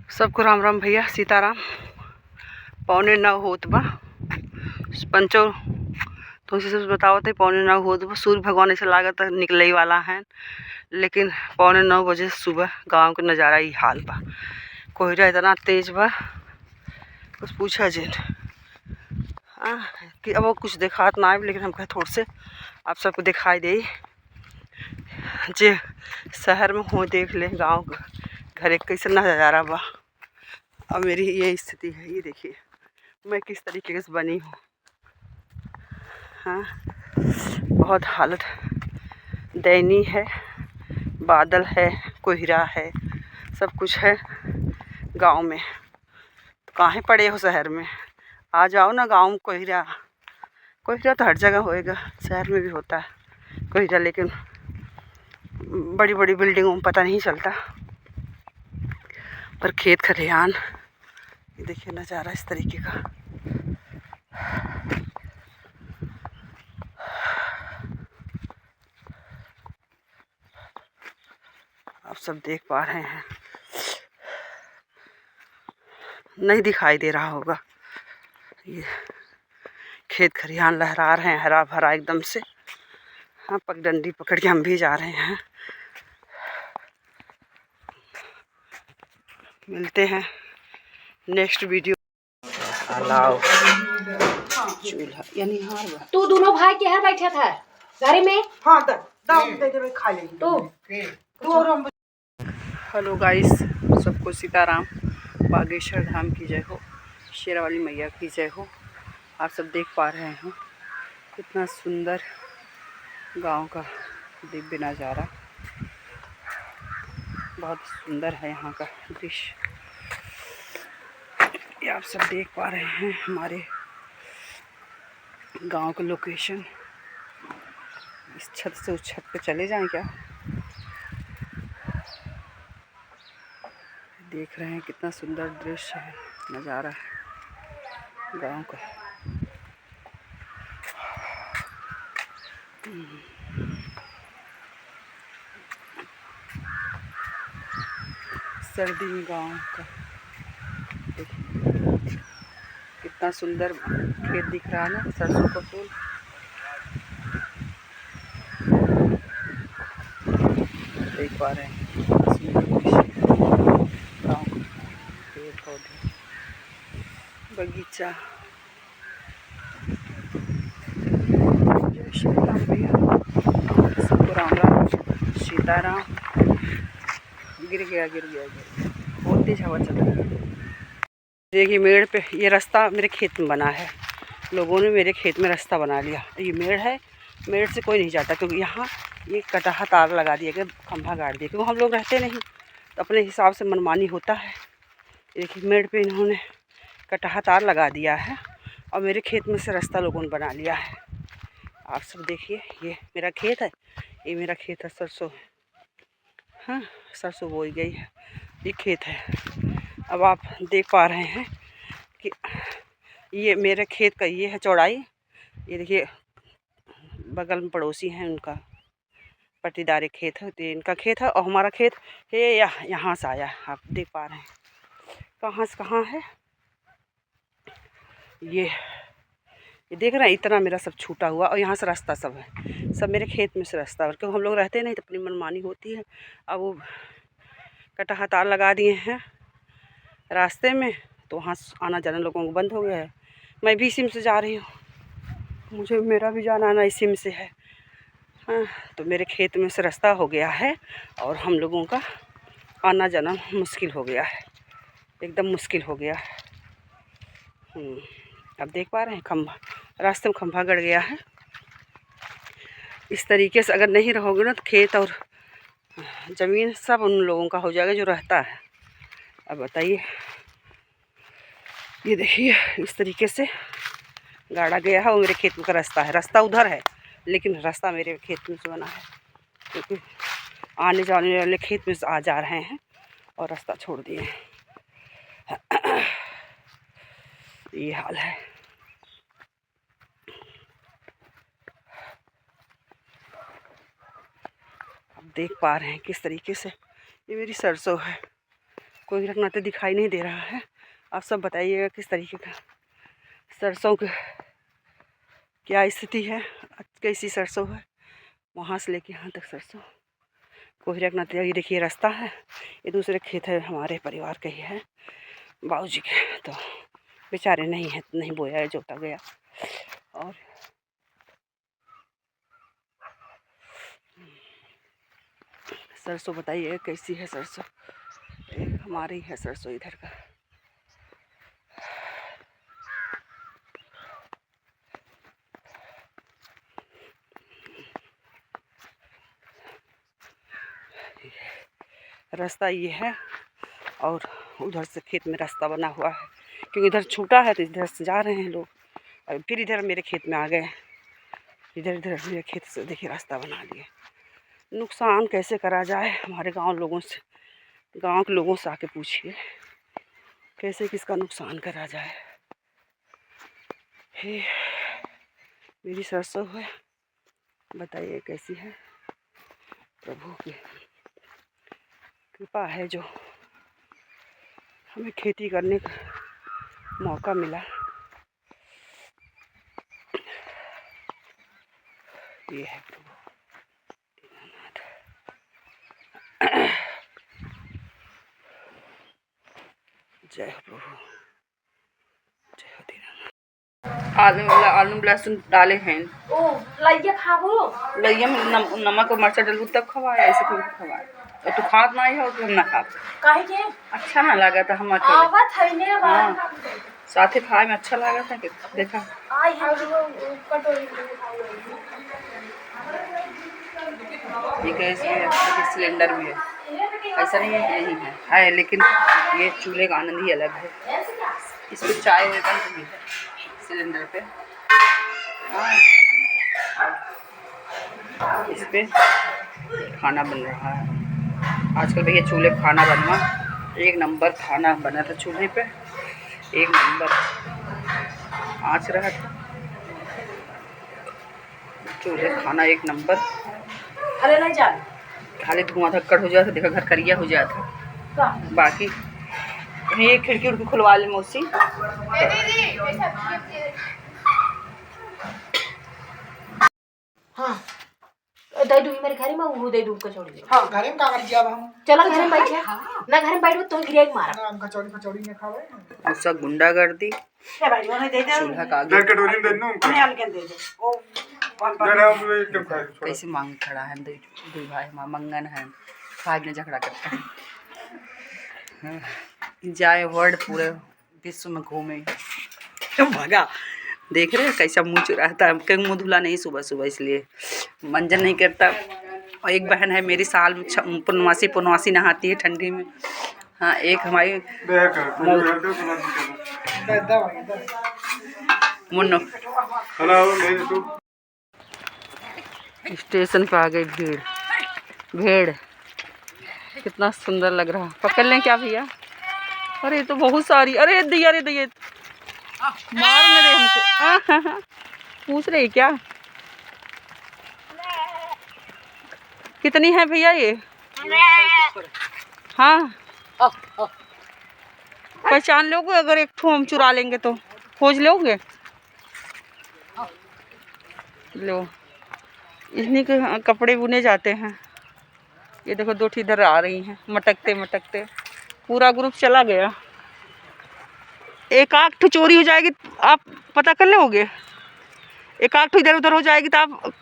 सबको राम राम भैया, सीताराम। 8:45 होत बा। पंचो तुमसे सब बताओ थे 8:45 होत बा। सूर्य भगवान ऐसा लागत निकले ही वाला है, लेकिन 8:45 बजे सुबह गांव के नज़ारा ही हाल बा। कोहरा इतना तेज बा कुछ पूछा जिन कि अब वो कुछ दिखात ना आए, लेकिन हम कहे थोड़ से आप सबको दिखाई दे जे शहर में हो देख ले गांव घर एक कैसे नज़ारा बा। अब मेरी ये स्थिति है, ये देखिए मैं किस तरीके से बनी हूँ। हाँ, बहुत हालत दयनीय है। बादल है, कोहरा है, सब कुछ है गांव में। तो काहे पड़े हो शहर में? आ जाओ ना गांव में। कोहरा तो हर जगह होएगा, शहर में भी होता है कोहरा, लेकिन बड़ी बड़ी बिल्डिंगों में पता नहीं चलता। पर खेत खलिहान, ये देखिए नज़ारा इस तरीके का। आप सब देख पा रहे हैं, नहीं दिखाई दे रहा होगा। ये खेत खलिहान लहरा रहे हैं, हरा भरा एकदम से। हाँ, पगडंडी पकड़ के हम भी जा रहे हैं। मिलते हैं नेक्स्ट वीडियो। अलाव चूल्हा यानी हार बा। तू दोनों भाई के यहाँ बैठा था गाड़ी में? हाँ, दाव दे दे, खा लेंगे तो और हम। हेलो गाइस, सबको सीताराम। बागेश्वर धाम की जय हो, शेरावाली मैया की जय हो। आप सब देख पा रहे हैं कितना सुंदर गांव का दिव्य नज़ारा। बहुत सुंदर है यहाँ का दृश्य। ये आप सब देख पा रहे हैं हमारे गांव का लोकेशन। इस छत से उस छत पे चले जाएं क्या? देख रहे हैं कितना सुंदर दृश्य है, नज़ारा है गांव का। सर्दी में गांव का देखिए कितना सुंदर खेत दिख रहा है ना, सरसों का फूल। देख पा रहे हैं कितना सुंदर दृश्य गाँव का, पेड़ पौधे, बगीचा। जय श्री राम भैया, सबको राम राम, सीताराम। गिर गया बहुत तेज हवा चल रही है। देखिए मेड़ पे ये रास्ता मेरे खेत में बना है। लोगों ने मेरे खेत में रास्ता बना लिया। ये मेड़ है, मेड़ से कोई नहीं जाता, क्योंकि यहाँ ये कटाहा तार लगा दिया गया, खंभा गाड़ दिया, क्योंकि हम लोग रहते नहीं तो अपने हिसाब से मनमानी होता है। देखिए मेड़ पे इन्होंने कटाहा तार लगा दिया है और मेरे खेत में से रास्ता लोगों ने बना लिया है। आप सब देखिए, ये मेरा खेत है, ये मेरा खेत है, सरसों। हाँ, सरसों बोई गई है, ये खेत है। अब आप देख पा रहे हैं कि ये मेरे खेत का ये है चौड़ाई। ये देखिए बगल में पड़ोसी हैं, उनका पट्टीदारी खेत है, तो इनका खेत है और हमारा खेत है यहाँ से आया है। आप देख पा रहे हैं कहाँ से कहाँ है ये देख रहे हैं। इतना मेरा सब छूटा हुआ और यहाँ से रास्ता सब है, सब मेरे खेत में से रास्ता। और क्योंकि हम लोग रहते नहीं तो अपनी मनमानी होती है। अब वो कटाहा तार लगा दिए हैं रास्ते में, तो वहाँ आना जाना लोगों को बंद हो गया है। मैं भी इसी में से जा रही हूँ, मुझे मेरा भी जाना आना इसी में से है। हाँ, तो मेरे खेत में से रास्ता हो गया है और हम लोगों का आना जाना मुश्किल हो गया है, एकदम मुश्किल हो गया है। अब देख पा रहे हैं खंभा, रास्ते में खंभा गड़ गया है। इस तरीके से अगर नहीं रहोगे ना तो खेत और ज़मीन सब उन लोगों का हो जाएगा जो रहता है। अब बताइए, ये देखिए इस तरीके से गाड़ा गया है और मेरे खेत में का रास्ता है। रास्ता उधर है लेकिन रास्ता मेरे खेत में से बना है, क्योंकि आने जाने वाले खेत में आ जा रहे हैं और रास्ता छोड़ दिए हैं। ये हाल है। आप देख पा रहे हैं किस तरीके से ये मेरी सरसों है। कोई रखनाते दिखाई नहीं दे रहा है। आप सब बताइएगा किस तरीके का सरसों की क्या स्थिति है, कैसी सरसों है। वहाँ से लेके यहाँ तक सरसों कोई रखनाते। ये देखिए रास्ता है, ये दूसरे खेत है, हमारे परिवार के ही है, बाबूजी के। तो बेचारे नहीं है, नहीं बोया है, जोता गया। और सरसों बताइए कैसी है सरसों। एक हमारी है सरसों इधर का। रास्ता ये है और उधर से खेत में रास्ता बना हुआ है, क्योंकि इधर छूटा है तो इधर से जा रहे हैं लोग। और फिर इधर मेरे खेत में आ गए, इधर मेरे खेत से देखिए रास्ता बना लिए। नुकसान कैसे करा जाए, हमारे गांव के लोगों से आके पूछिए कैसे किसका नुकसान करा जाए। हे मेरी सरसों है, बताइए कैसी है। प्रभु की कृपा है जो हमें खेती करने का मौका मिला। ये है प्रभु दीनानाथ। जय हो प्रभु, जय हो दीनानाथ। आलू लहसुन डाले हैं। ओ लइया खाबो। लइया में नमक और मरचा डलू तब खवाए, ऐसे थोड़ी खवाए। और तू खात नहीं हो तो हम ना खा। काहे के? अच्छा ना लगा था हम अकेले। आवत है ने हाँ, साथे खाए में अच्छा लगा था कि देखा। आई है कटोरी ये गैस भी है, सिलेंडर भी है, ऐसा नहीं है नहीं है, लेकिन ये चूल्हे का आनंद ही अलग है। इस पर चाय बन रही है सिलेंडर पे। इस पे खाना बन रहा है आजकल भैया। चूल्हे पे खाना बनवा एक नंबर, खाना बना था चूल्हे पे एक नंबर, आँच रहा था चूल्हे खाना एक नंबर। अरे नहीं जा खाली धुआं धक्कड़ हो जाता, देखा घर करिया हो जाता। बाकी ये खिड़की उड़की खुलवा ले मौसी। हाँ दे दूँ मेरे घर में, वो दे दूँ कचौड़ी। हाँ घर में का कर दिया हम। चलो घर में बैठ जा ना, घर में बैठ तो गिरेग मारा। हम कचौड़ी में खावे ऐसा गुंडागर्दी क्या भाई उन्हें दे दे। चूल्हा का आगे कटोरी दे दूं उन्हें हल्के दे दे। ओ जरा हम क्यों खाए कैसे मांग खड़ा है। दो भाई माँ मंगन है, भाग ने झगड़ा करता है। जाए वर्ल्ड पूरे विश्व में घूमे भगा। देख रहे कैसा मुँह चुराता है। कहीं मुँह धुला नहीं सुबह सुबह, इसलिए मंजन नहीं करता। और एक बहन है मेरी साल में पूर्णमासी नहाती है ठंडी में। हाँ एक हमारी मुन्नो। स्टेशन पे आ गई भेड़ कितना सुंदर लग रहा। पकड़ लें क्या भैया? अरे तो बहुत सारी, अरे दिया मार न दे हमको। पूछ रही क्या कितनी है भैया ये? हाँ पहचान लोगे अगर एक ठो हम चुरा लेंगे तो? खोज लोगे? लो इन्हीं के कपड़े बुने जाते हैं। ये देखो दो इधर आ रही हैं मटकते पूरा ग्रुप चला गया। एक आध ठो चोरी हो जाएगी आप पता कर लोगे, एक आध ठो इधर उधर हो जाएगी तो आप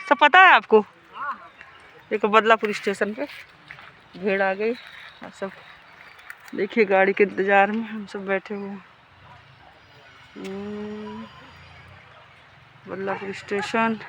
सब पता है आपको। देखो बदलापुर स्टेशन पे भीड़ आ गई। सब देखिए गाड़ी के इंतजार में हम सब बैठे हुए हैं। बदलापुर स्टेशन।